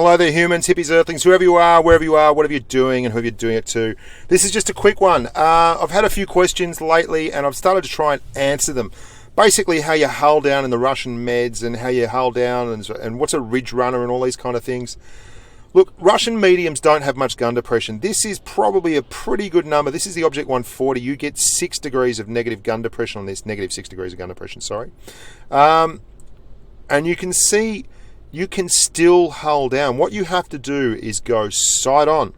Hello there, humans, hippies, earthlings, whoever you are, wherever you are, whatever you're doing and whoever you're doing it to. This is just a quick one. I've had a few questions lately and I've started to try and answer them. Basically how you hull down in the Russian meds and how you hull down and what's a ridge runner and all these kind of things. Look, Russian mediums don't have much gun depression. This is probably a pretty good number. This is the Object 140. You get 6 degrees of negative gun depression on this. Negative 6 degrees of gun depression, sorry. And you can see you can still hull down. What you have to do is go side on.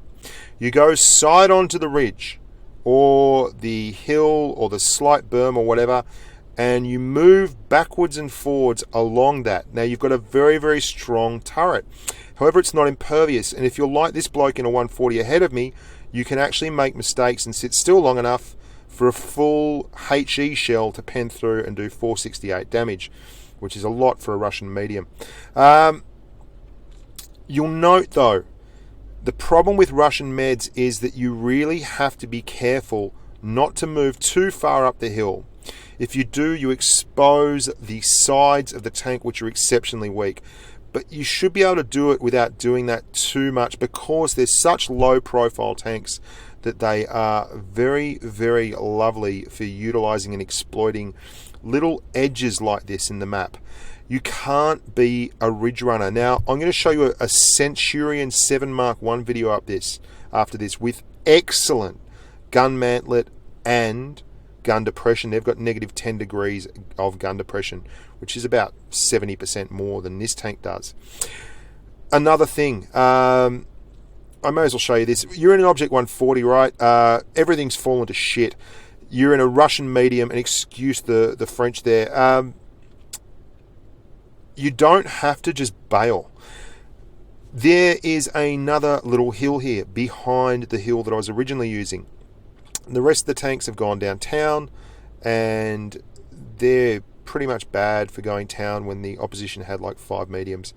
You go side on to the ridge or the hill or the slight berm or whatever, and you move backwards and forwards along that. Now you've got a very, very strong turret. However, it's not impervious, and if you're like this bloke in a 140 ahead of me, you can actually make mistakes and sit still long enough for a full HE shell to pen through and do 468 damage, which is a lot for a Russian medium. You'll note though, the problem with Russian meds is that you really have to be careful not to move too far up the hill. If you do, you expose the sides of the tank, which are exceptionally weak. But you should be able to do it without doing that too much, because they're such low profile tanks that they are very, very lovely for utilizing and exploiting little edges like this in the map. You can't be a ridge runner. Now, I'm going to show you a Centurion 7 Mark 1 video after this with excellent gun mantlet and gun depression. They've got negative 10 degrees of gun depression, which is about 70% more than this tank does. Another thing, I may as well show you this. You're in an Object 140, right? Everything's fallen to shit. You're in a Russian medium, and excuse the French there. You don't have to just bail. There is another little hill here behind the hill that I was originally using. The rest of the tanks have gone downtown, and they're pretty much bad for going town when the opposition had like 5 mediums.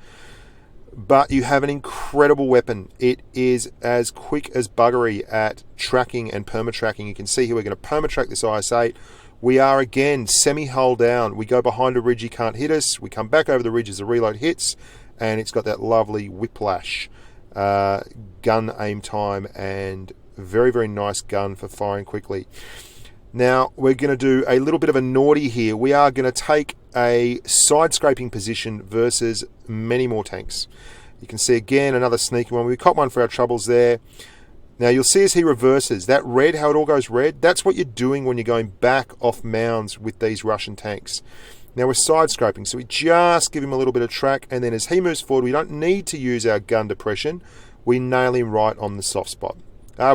But you have an incredible weapon. It is as quick as buggery at tracking and perma-tracking. You can see here we're going to perma-track this IS-8. We are again semi-hull down. We go behind a ridge, he can't hit us. We come back over the ridge as the reload hits, and it's got that lovely whiplash gun aim time and very, very nice gun for firing quickly. Now, we're going to do a little bit of a naughty here. We are going to take a side-scraping position versus many more tanks. You can see, again, another sneaky one. We caught one for our troubles there. Now, you'll see as he reverses, that red, how it all goes red, that's what you're doing when you're going back off mounds with these Russian tanks. Now, we're side-scraping, so we just give him a little bit of track, and then as he moves forward, we don't need to use our gun depression. We nail him right on the soft spot.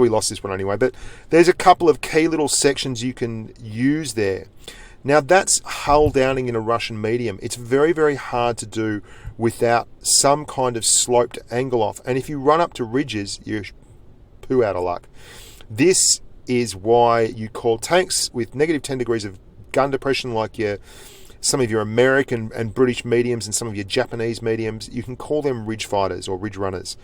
We lost this one anyway, but there's a couple of key little sections you can use there. Now, that's hull downing in a Russian medium. It's very, very hard to do without some kind of sloped angle off. And if you run up to ridges, you're poo out of luck. This is why you call tanks with negative 10 degrees of gun depression, like some of your American and British mediums and some of your Japanese mediums, you can call them ridge fighters or ridge runners.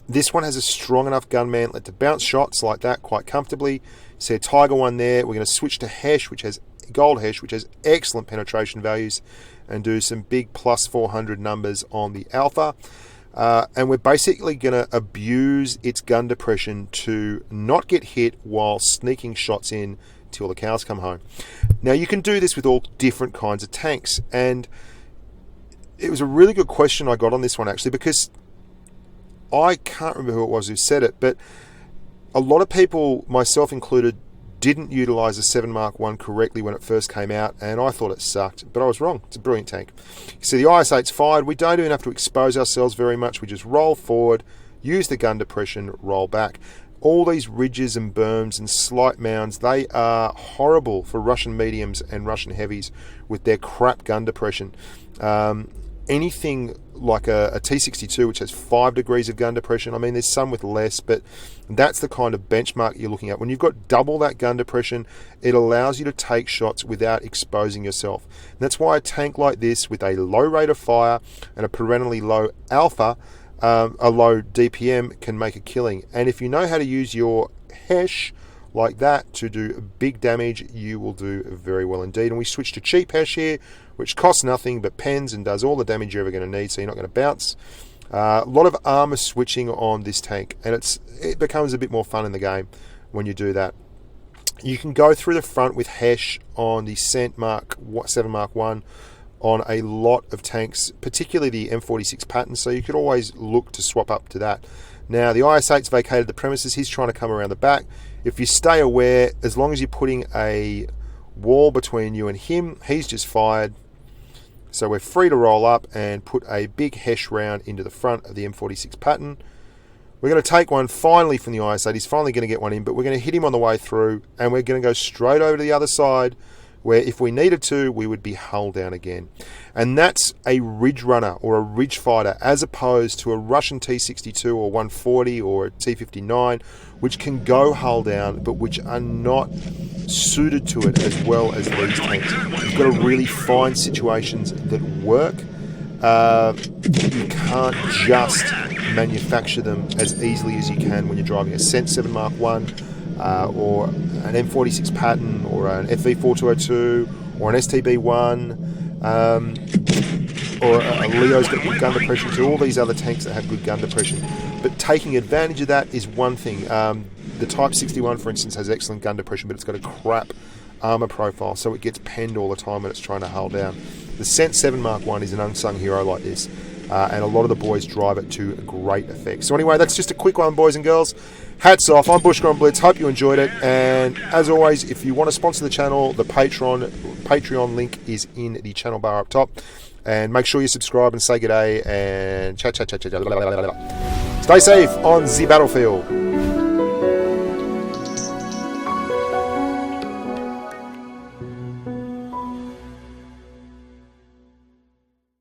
This one has a strong enough gun mantlet to bounce shots like that quite comfortably. See a Tiger one there. We're going to switch to Hesh, which has Gold Hesh, which has excellent penetration values, and do some big plus 400 numbers on the Alpha. And we're basically going to abuse its gun depression to not get hit while sneaking shots in till the cows come home. Now, you can do this with all different kinds of tanks, and it was a really good question I got on this one, actually, because I can't remember who it was who said it, but a lot of people, myself included, didn't utilize the 7 Mark 1 correctly when it first came out, and I thought it sucked, but I was wrong. It's a brilliant tank. You see the IS-8's fired. We don't even have to expose ourselves very much. We just roll forward, use the gun depression, roll back. All these ridges and berms and slight mounds, they are horrible for Russian mediums and Russian heavies with their crap gun depression. Anything like a T62, which has 5 degrees of gun depression, I mean, there's some with less, but that's the kind of benchmark you're looking at. When you've got double that gun depression, it allows you to take shots without exposing yourself. And that's why a tank like this, with a low rate of fire and a perennially low alpha, a low DPM, can make a killing. And if you know how to use your Hesh like that to do big damage, you will do very well indeed. And we switch to cheap Hesh here, which costs nothing but pens and does all the damage you're ever going to need, so you're not going to bounce. A lot of armor switching on this tank, and it becomes a bit more fun in the game when you do that. You can go through the front with Hesh on the Cent Mark 7 Mark 1 on a lot of tanks, particularly the M46 pattern, so you could always look to swap up to that. Now, the IS-8's vacated the premises. He's trying to come around the back. If you stay aware, as long as you're putting a wall between you and him, he's just fired. So we're free to roll up and put a big Hesh round into the front of the M46 pattern. We're going to take one finally from the IS-8. He's finally going to get one in, but we're going to hit him on the way through, and we're going to go straight over to the other side, where if we needed to, we would be hull down again. And that's a ridge runner or a ridge fighter, as opposed to a Russian T-62 or 140 or a T-59, which can go hull down, but which are not suited to it as well as these tanks. You've got to really find situations that work. You can't just manufacture them as easily as you can when you're driving a Cent 7 Mark 1 or an M46 pattern or an FV4202 or an STB1 or a Leo's got good gun depression, so all these other tanks that have good gun depression. But taking advantage of that is one thing. The Type 61, for instance, has excellent gun depression, but it's got a crap armor profile, so it gets penned all the time when it's trying to hull down. The Cent 7 Mark 1 is an unsung hero like this, and a lot of the boys drive it to great effect. So anyway, that's just a quick one, boys and girls. Hats off. I'm Bushka on Blitz. Hope you enjoyed it. And as always, if you want to sponsor the channel, the Patreon link is in the channel bar up top. And make sure you subscribe and say good day and chat. Stay safe on the battlefield.